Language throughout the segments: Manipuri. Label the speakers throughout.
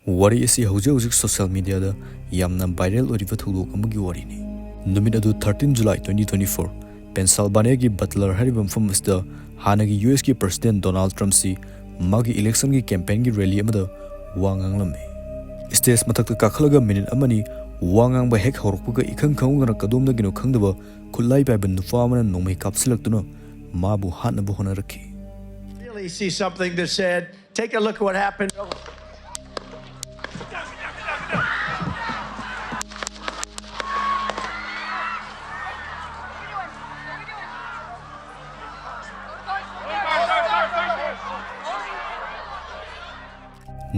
Speaker 1: Wari isi hauzik social media da yamna viral oriva thulok amagi wari ni. Numit adu 13 July 2024 Pennsylvania gi Butler haribam famous da hanagi US ki President Donald Trump si magi election gi campaign gi rally amada wangang lamme. Stage mathak ta kakhalaga minute amani wangang ba hek horokpuga ikhang khangna kadom da gino khangdaba khulai bai ban nufa amana nomai kapsilaktuna mabu hatnaba honarakhi.
Speaker 2: Really see something that said, take a look at what happened.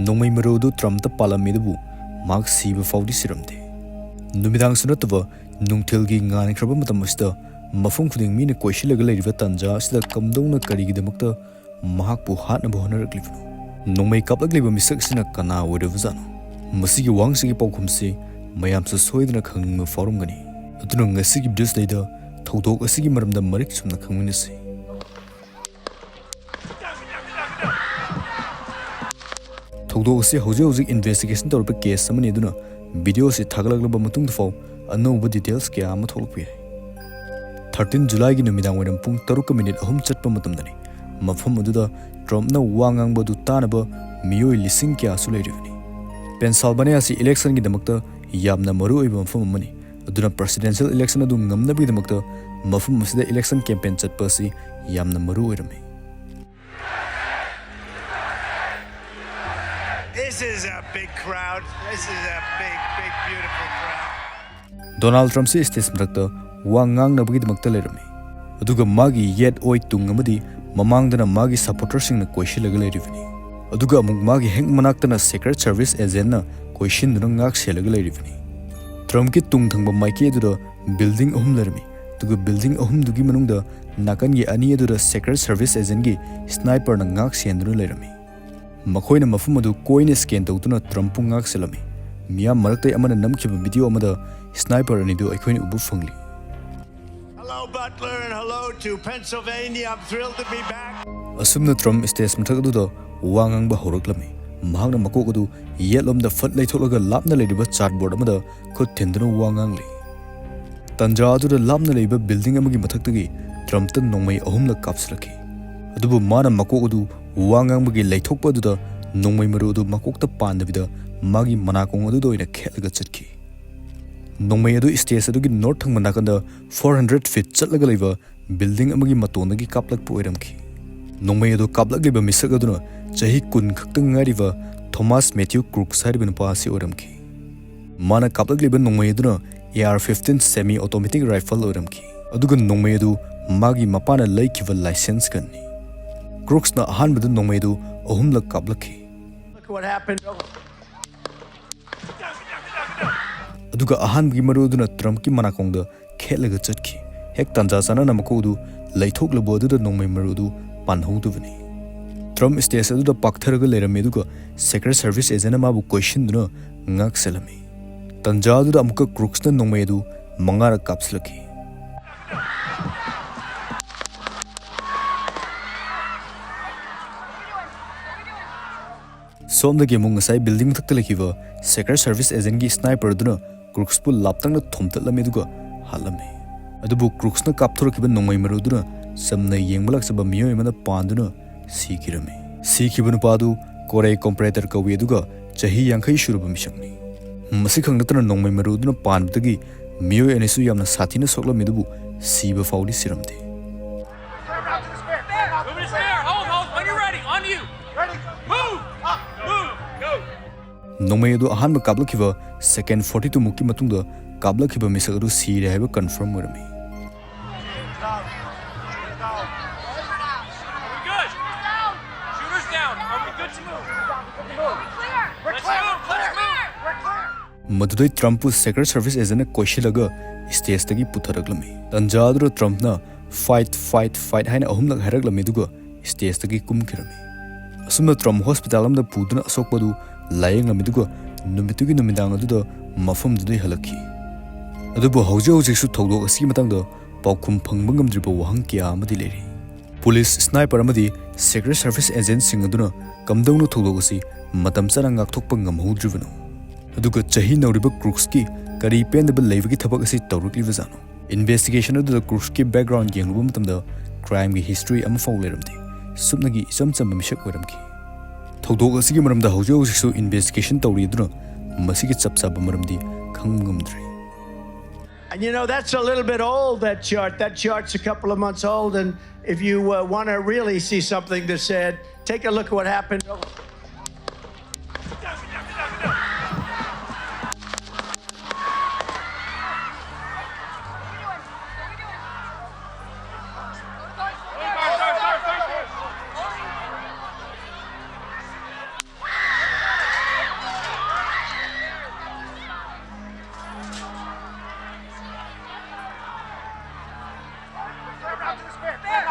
Speaker 1: Nomai marodu Trump ta palamidu mark siba faudi siramde. Numidang sunatava nungtilgi ngani kraba matamasta mafum khuding mina koishilaga leiriba tanja sida kamdongna karigidamkta mahakpu hatnaba honaraklibuno. Nomai kaplagliba misak sina kana oidavazano. Masigi wangsigi paukhumsi mayamsa soidna khangma forumgani. Aduna ngasigi bidusdaida thodok asigi maramda marik sumna khangminasi. Thodok asi hauzik investigation tawrba case amani aduna video si thaglaglaba matungda faw anouba details kya ama tholokpi. 13 July gi numidang waram pung 3:03 chatpa matamdani mafam aduda Trump na wangang badu tanaba miyoi lising kya su leirivani. Pennsylvania si election gi damakta yamna maru oiba mafam amani aduna presidential election adu ngamnabi damakta mafam asida election campaign chatpa si yamna maru oirame.
Speaker 2: This is a big crowd. This is a big, beautiful crowd.
Speaker 1: Donald Trump si stage mrakta wangang na bagi damakta leirame. Aduga magi yet oi tung amadi mamangdana magi supporters sing na koishilaga leirivani. Aduga amung magi heng manaktana Secret Service agent na koishin duna ngak selaga leirivani. Trump ki tung thangba maiki aduda building ahum leirame. Aduga building ahum dugi manungda nakan gi ani aduda Secret Service agent gi sniper na ngak senduna leirame. Makoina mafum adu koina scan tawtuna Trump ngak selami. Miyam maraktai amana namkhiba video amada sniper ani du aikhoini ubu fangli.
Speaker 2: Hello, Butler, and hello to Pennsylvania. I'm thrilled to be back.
Speaker 1: Asumna Trump stage mathak adu da wangang ba horoklami. Mahangna makok adu yelom da fat laitholaga lapna leidiba chartboard amada khut thenduna wangang li. Tanja adu da lapna leiba building amagi mathaktagi Trump ta nongmai ahumla kapslaki. Adubu mana makok adu wangang bagi laithokpa adu da nongmai maru adu makok ta pandabida magi manakong adu doina khelaga chatki. Nongmai adu stage adu gi north thang manakanda 400 feet chatlaga leiba building amagi matonagi kaplak pu oiramki. Nongmai adu kaplak leiba misak aduna chahi kun khaktang ngariba Thomas Matthew Crooks haribin pa si oiramki. Mana kaplak leiba nongmai aduna AR-15 semi automatic rifle oiramki. Aduga nongmai adu magi mapana laikhiba license kanni. Crooks na ahanbada nongmai adu ahumlak kaplaki.
Speaker 2: Look at what happened.
Speaker 1: Aduga ahanbagi maru aduna Trump ki manakongda khelaga chatki. Hek tanja sana namakodu laithoklabo aduda nongmai maru adu panhoduvani. Trump stage aduda paktharaga leirame aduga Secret Service agent amabu question duna ngak selami. Tanja aduda amuka Crooks na nongmai adu mangara kapslaki. Somdagi amung ngasai building thakta lekhiba Secret Service agent gi sniper duna Crooks pu laptangna thomtatlame duga halame. Adubu Crooks na kapthorokiba nongmai maru duna samna yengbalak saba miyoi mana panduna sikirame. Sikiba nupadu Korea comparator kawi duga chahi yankhai shuruba misangni. Masi khangdatana nongmai maru duna pandagi miyoi anisu yamna sathina soklame dubu siba faudi siramde. Nongmai adu ahanba kablakhiba second 42 mukki matungda kablakhiba misak adu sire haiba confirm orami. Madudai Trump Secret Service agent koishilaga stage tagi putharaglami. Tanja adu Trump na fight haina ahumlak haraglami duga stage tagi kumkirami. Asumna Trump hospital amda puduna asokpadu layang lamiduga numitugi numidang aduda mafam dudai halaki. Adubu hauzik su thodok asi matangda paukhum phangba ngamdriba wahang kya amadi leri. Police sniper amadi Secret Service agent sing aduna kamdongno thodok asi matam chana ngakthokpa ngamhodribano aduga chahi nauriba crooks ki kari pendaba leibagi thabak asi tawrukliba zano investigation adu the crooks ki background yengluba matamda crime gi history ama faw leramdi subnagi isam cham mishak weramki thodok asigi maramda haujo hausiksu investigation tawri aduna masigi chapchaba maramdi khangamdri.
Speaker 2: And you know, that's a little bit old, that chart. That chart's a couple of months old. And if you want to really see something that said, take a look at what happened.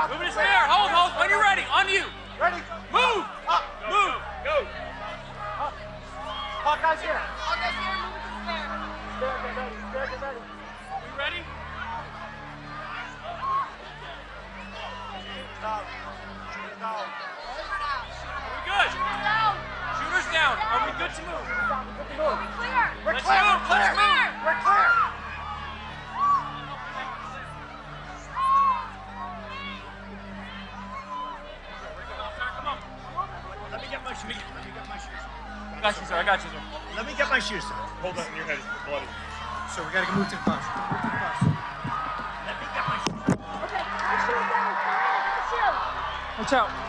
Speaker 3: Move it spare. Hold. When you're ready. On you.
Speaker 2: Ready?
Speaker 3: Move.
Speaker 2: Up.
Speaker 3: Move. Go.
Speaker 2: Up. Hawkeye's here.
Speaker 4: Hawkeye's here. Move it to the spare.
Speaker 2: Spare, get ready. Spare, get ready.
Speaker 3: We ready?
Speaker 2: Down. Shoot it down.
Speaker 3: Are we good? Shooters down. Are we good to move?
Speaker 2: We're
Speaker 4: Clear.
Speaker 2: We're
Speaker 3: Let's
Speaker 2: clear.
Speaker 3: move,
Speaker 2: We're clear.
Speaker 3: let's move.
Speaker 2: We're clear.
Speaker 3: Come on.
Speaker 2: Let me get my shoes.
Speaker 3: I got you, sir.
Speaker 2: Let me get my shoes.
Speaker 3: Hold that in your head. It's bloody.
Speaker 2: So we got to move to the bus. Move to the bus. Let me get my shoes.
Speaker 4: Okay. Shoot down. Shoot.
Speaker 3: Watch out.